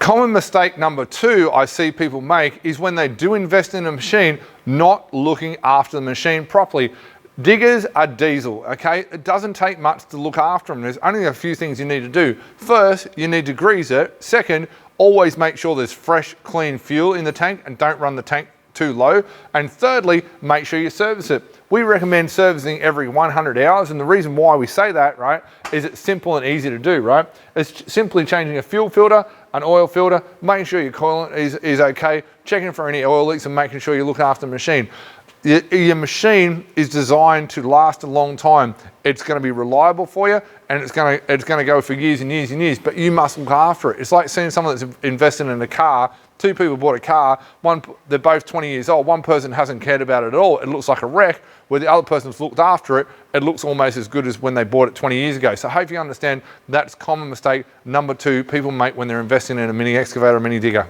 Common mistake number 2 I see people make is when they do invest in a machine, not looking after the machine properly. Diggers are diesel, okay? It doesn't take much to look after them. There's only a few things you need to do. First, you need to grease it. Second, always make sure there's fresh, clean fuel in the tank and don't run the tank too low. And thirdly, make sure you service it. We recommend servicing every 100 hours, and the reason why we say that, right, is it's simple and easy to do, right? It's simply changing a fuel filter, an oil filter, making sure your coolant is okay, checking for any oil leaks and making sure you look after the machine. Your machine is designed to last a long time. It's going to be reliable for you, and it's going to go for years and years and years, but you must look after it. It's like seeing someone that's invested in a car. 2 people bought a car, they're both 20 years old. One person hasn't cared about it at all. It looks like a wreck, where the other person's looked after it. It looks almost as good as when they bought it 20 years ago. So I hope you understand that's a common mistake number 2 people make when they're investing in a mini excavator or mini digger.